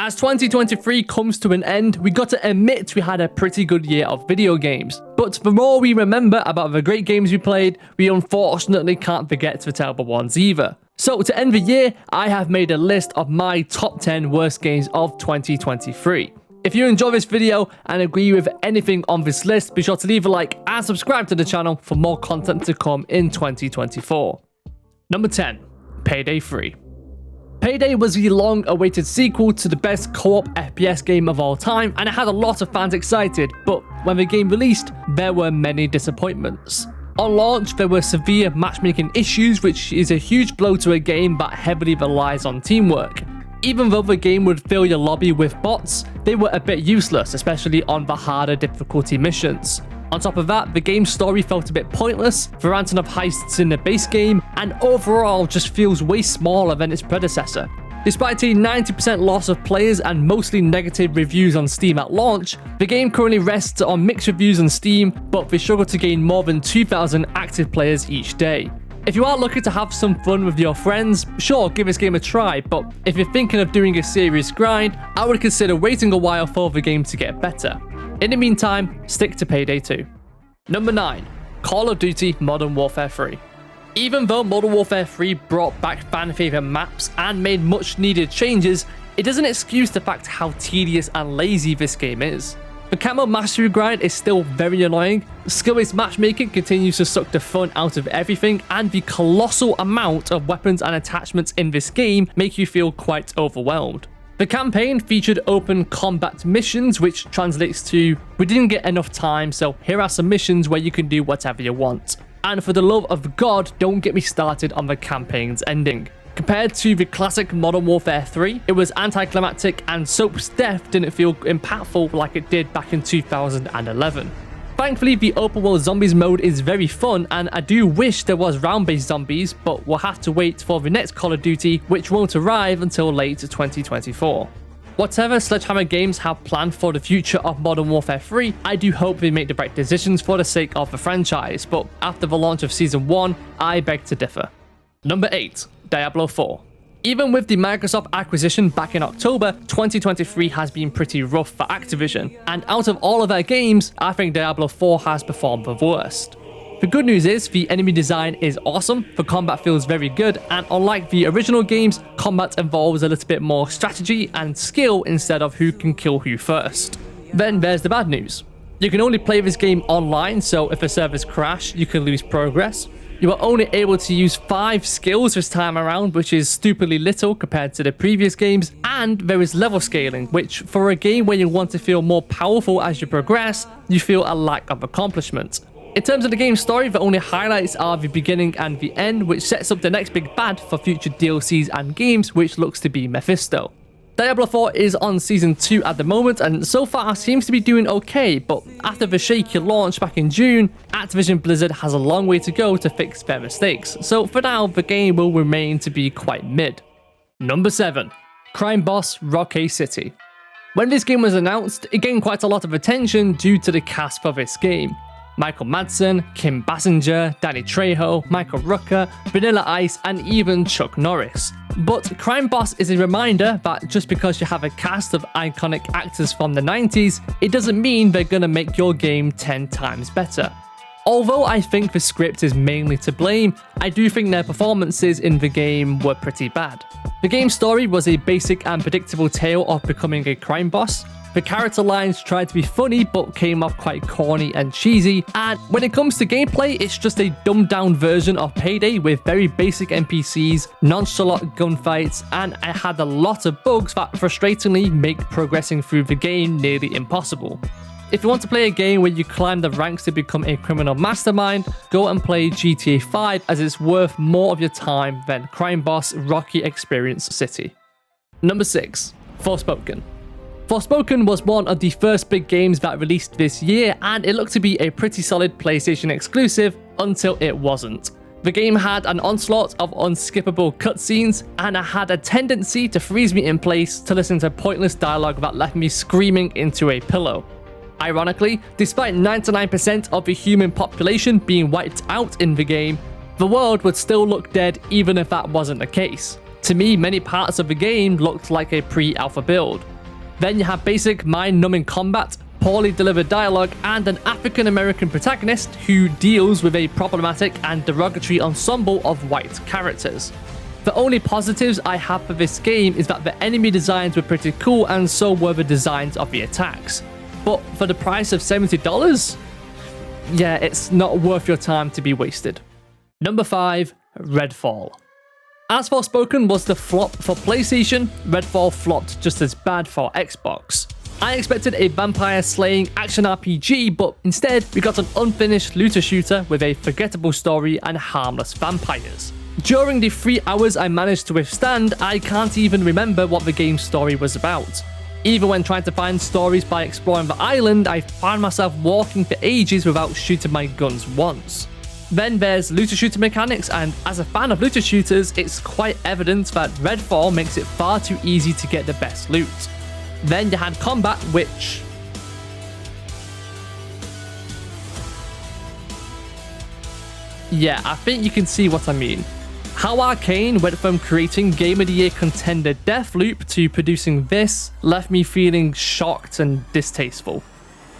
As 2023 comes to an end, we got to admit we had a pretty good year of video games. But the more we remember about the great games we played, we unfortunately can't forget the terrible ones either. So to end the year, I have made a list of my top 10 worst games of 2023. If you enjoy this video and agree with anything on this list, be sure to leave a like and subscribe to the channel for more content to come in 2024. Number 10. Payday 3. Payday was the long-awaited sequel to the best co-op FPS game of all time, and it had a lot of fans excited, but when the game released, there were many disappointments. On launch, there were severe matchmaking issues, which is a huge blow to a game that heavily relies on teamwork. Even though the game would fill your lobby with bots, they were a bit useless, especially on the harder difficulty missions. On top of that, the game's story felt a bit pointless, there aren't enough heists in the base game, and overall just feels way smaller than its predecessor. Despite a 90% loss of players and mostly negative reviews on Steam at launch, the game currently rests on mixed reviews on Steam, but they struggle to gain more than 2,000 active players each day. If you are looking to have some fun with your friends, sure, give this game a try, but if you're thinking of doing a serious grind, I would consider waiting a while for the game to get better. In the meantime, stick to Payday 2. Number 9. Call of Duty Modern Warfare 3. Even though Modern Warfare 3 brought back fan favorite maps and made much needed changes, it doesn't excuse the fact how tedious and lazy this game is. The camo mastery grind is still very annoying, skill-based matchmaking continues to suck the fun out of everything, and the colossal amount of weapons and attachments in this game make you feel quite overwhelmed. The campaign featured open combat missions, which translates to, we didn't get enough time, so here are some missions where you can do whatever you want. And for the love of God, don't get me started on the campaign's ending. Compared to the classic Modern Warfare 3, it was anticlimactic and Soap's death didn't feel impactful like it did back in 2011. Thankfully, the open world zombies mode is very fun, and I do wish there was round-based zombies, but we'll have to wait for the next Call of Duty, which won't arrive until late 2024. Whatever Sledgehammer Games have planned for the future of Modern Warfare 3, I do hope they make the right decisions for the sake of the franchise, but after the launch of Season 1, I beg to differ. Number 8. Diablo 4. Even with the Microsoft acquisition back in October, 2023 has been pretty rough for Activision, and out of all of their games, I think Diablo 4 has performed the worst. The good news is, the enemy design is awesome, the combat feels very good, and unlike the original games, combat involves a little bit more strategy and skill instead of who can kill who first. Then there's the bad news. You can only play this game online, so if the servers crash, you can lose progress. You are only able to use 5 skills this time around, which is stupidly little compared to the previous games, and there is level scaling, which for a game where you want to feel more powerful as you progress, you feel a lack of accomplishment. In terms of the game's story, the only highlights are the beginning and the end, which sets up the next big bad for future DLCs and games, which looks to be Mephisto. Diablo 4 is on Season 2 at the moment, and so far seems to be doing okay, but after the shaky launch back in June, Activision Blizzard has a long way to go to fix their mistakes, so for now, the game will remain to be quite mid. Number 7. Crime Boss Rockay City. When this game was announced, it gained quite a lot of attention due to the cast for this game. Michael Madsen, Kim Basinger, Danny Trejo, Michael Rooker, Vanilla Ice, and even Chuck Norris. But Crime Boss is a reminder that just because you have a cast of iconic actors from the 90s, it doesn't mean they're gonna make your game 10 times better. Although I think the script is mainly to blame, I do think their performances in the game were pretty bad. The game's story was a basic and predictable tale of becoming a crime boss. The character lines tried to be funny but came off quite corny and cheesy, and when it comes to gameplay, it's just a dumbed down version of Payday with very basic NPCs, nonchalant gunfights, and it had a lot of bugs that frustratingly make progressing through the game nearly impossible. If you want to play a game where you climb the ranks to become a criminal mastermind, go and play GTA 5 as it's worth more of your time than Crime Boss Rocky Experience City. Number 6. Forspoken. Forspoken was one of the first big games that released this year, and it looked to be a pretty solid PlayStation exclusive until it wasn't. The game had an onslaught of unskippable cutscenes, and I had a tendency to freeze me in place to listen to pointless dialogue that left me screaming into a pillow. Ironically, despite 99% of the human population being wiped out in the game, the world would still look dead even if that wasn't the case. To me, many parts of the game looked like a pre-alpha build. Then you have basic mind-numbing combat, poorly delivered dialogue, and an African-American protagonist who deals with a problematic and derogatory ensemble of white characters. The only positives I have for this game is that the enemy designs were pretty cool, and so were the designs of the attacks. But for the price of $70, yeah, it's not worth your time to be wasted. Number 5, Redfall. As Forspoken was the flop for PlayStation, Redfall flopped just as bad for Xbox. I expected a vampire slaying action RPG, but instead we got an unfinished looter shooter with a forgettable story and harmless vampires. During the 3 hours I managed to withstand, I can't even remember what the game's story was about. Even when trying to find stories by exploring the island, I found myself walking for ages without shooting my guns once. Then there's looter shooter mechanics, and as a fan of looter shooters, it's quite evident that Redfall makes it far too easy to get the best loot. Then you had combat, which... yeah, I think you can see what I mean. How Arcane went from creating Game of the Year contender Deathloop to producing this left me feeling shocked and distasteful.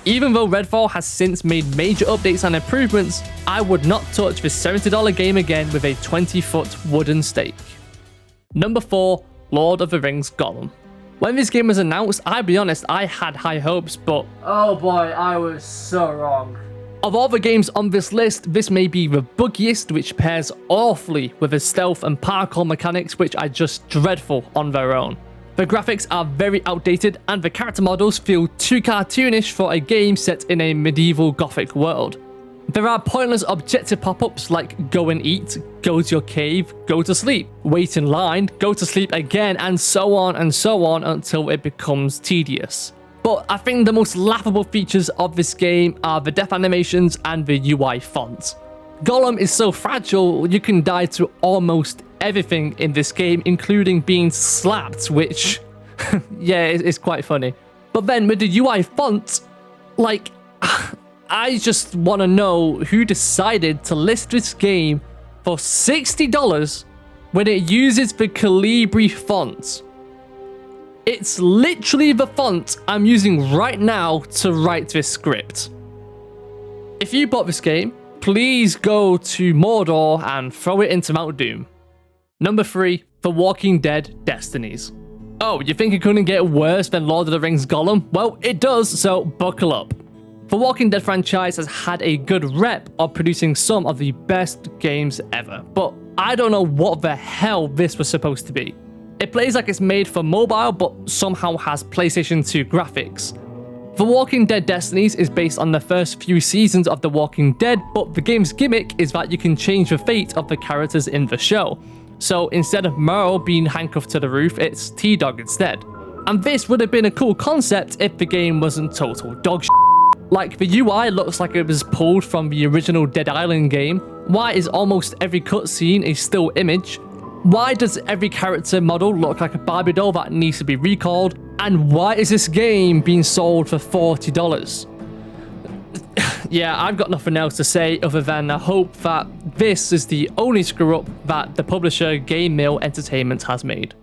Even though Redfall has since made major updates and improvements, I would not touch this $70 game again with a 20-foot wooden stake. Number 4, Lord of the Rings Gollum. When this game was announced, I'll be honest, I had high hopes, but oh boy, I was so wrong. Of all the games on this list, this may be the buggiest, which pairs awfully with the stealth and parkour mechanics, which are just dreadful on their own. The graphics are very outdated, and the character models feel too cartoonish for a game set in a medieval gothic world. There are pointless objective pop-ups like go and eat, go to your cave, go to sleep, wait in line, go to sleep again, and so on until it becomes tedious. But I think the most laughable features of this game are the death animations and the UI font. Gollum is so fragile, you can die to almost everything in this game, including being slapped, which, yeah, it's quite funny. But then with the UI font, like, I just want to know who decided to list this game for $60 when it uses the Calibri font. It's literally the font I'm using right now to write this script. If you bought this game, please go to Mordor and throw it into Mount Doom. Number 3, The Walking Dead Destinies. Oh, you think it couldn't get worse than Lord of the Rings Gollum? Well, it does, so buckle up. The Walking Dead franchise has had a good rep of producing some of the best games ever, but I don't know what the hell this was supposed to be. It plays like it's made for mobile, but somehow has PlayStation 2 graphics. The Walking Dead Destinies is based on the first few seasons of The Walking Dead, but the game's gimmick is that you can change the fate of the characters in the show. So instead of Merle being handcuffed to the roof, it's T-Dog instead. And this would have been a cool concept if the game wasn't total dog shit. Like, the UI looks like it was pulled from the original Dead Island game. Why is almost every cutscene a still image? Why does every character model look like a Barbie doll that needs to be recalled? And why is this game being sold for $40? Yeah, I've got nothing else to say other than I hope that this is the only screw-up that the publisher Game Mill Entertainment has made.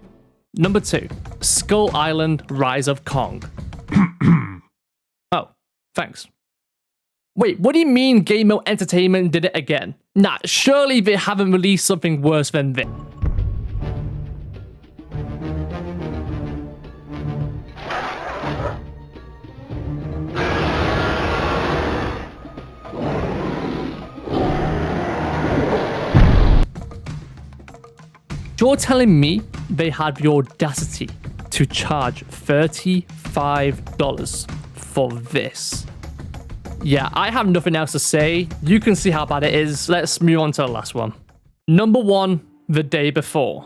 Number 2, Skull Island Rise of Kong. Oh, thanks. Wait, what do you mean Game Mill Entertainment did it again? Nah, surely they haven't released something worse than this. You're telling me they had the audacity to charge $35 for this? Yeah, I have nothing else to say. You can see how bad it is. Let's move on to the last one. Number 1, The Day Before.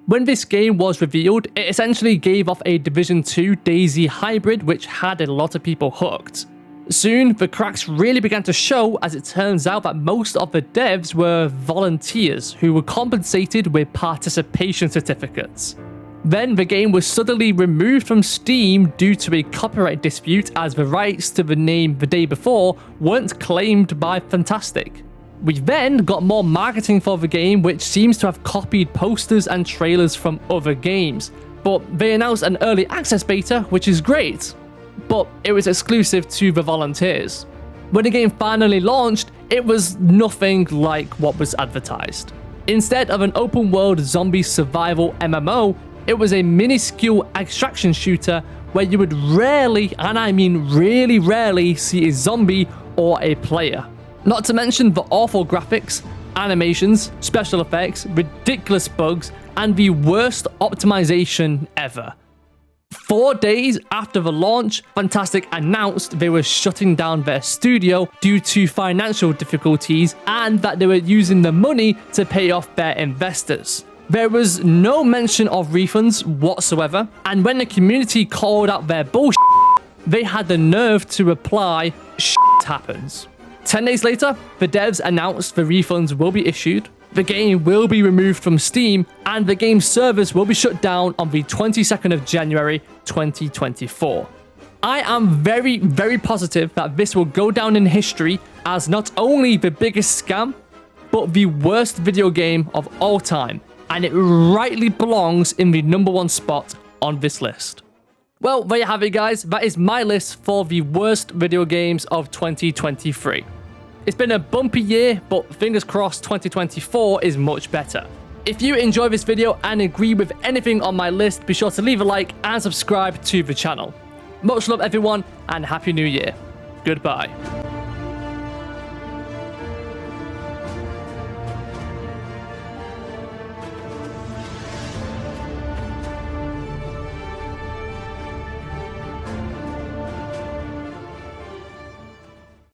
When this game was revealed, it essentially gave off a Division 2 DayZ hybrid, which had a lot of people hooked. Soon, the cracks really began to show, as it turns out that most of the devs were volunteers who were compensated with participation certificates. Then the game was suddenly removed from Steam due to a copyright dispute, as the rights to the name The Day Before weren't claimed by Fantastic. We then got more marketing for the game, which seems to have copied posters and trailers from other games. but they announced an early access beta, which is great, but it was exclusive to the volunteers. When the game finally launched, it was nothing like what was advertised. Instead of an open world zombie survival MMO, it was a minuscule extraction shooter where you would rarely, and I mean really rarely, see a zombie or a player. Not to mention the awful graphics, animations, special effects, ridiculous bugs, and the worst optimization ever. 4 days after the launch, Fantastic announced they were shutting down their studio due to financial difficulties and that they were using the money to pay off their investors. There was no mention of refunds whatsoever, and when the community called out their bullshit, they had the nerve to reply, "Shit happens." 10 days later, the devs announced the refunds will be issued, the game will be removed from Steam, and the game's servers will be shut down on the 22nd of January 2024. I am very, very positive that this will go down in history as not only the biggest scam, but the worst video game of all time, and it rightly belongs in the #1 spot on this list. Well, there you have it, guys. That is my list for the worst video games of 2023. It's been a bumpy year, but fingers crossed 2024 is much better. If you enjoy this video and agree with anything on my list, be sure to leave a like and subscribe to the channel. Much love, everyone, and Happy New Year. Goodbye.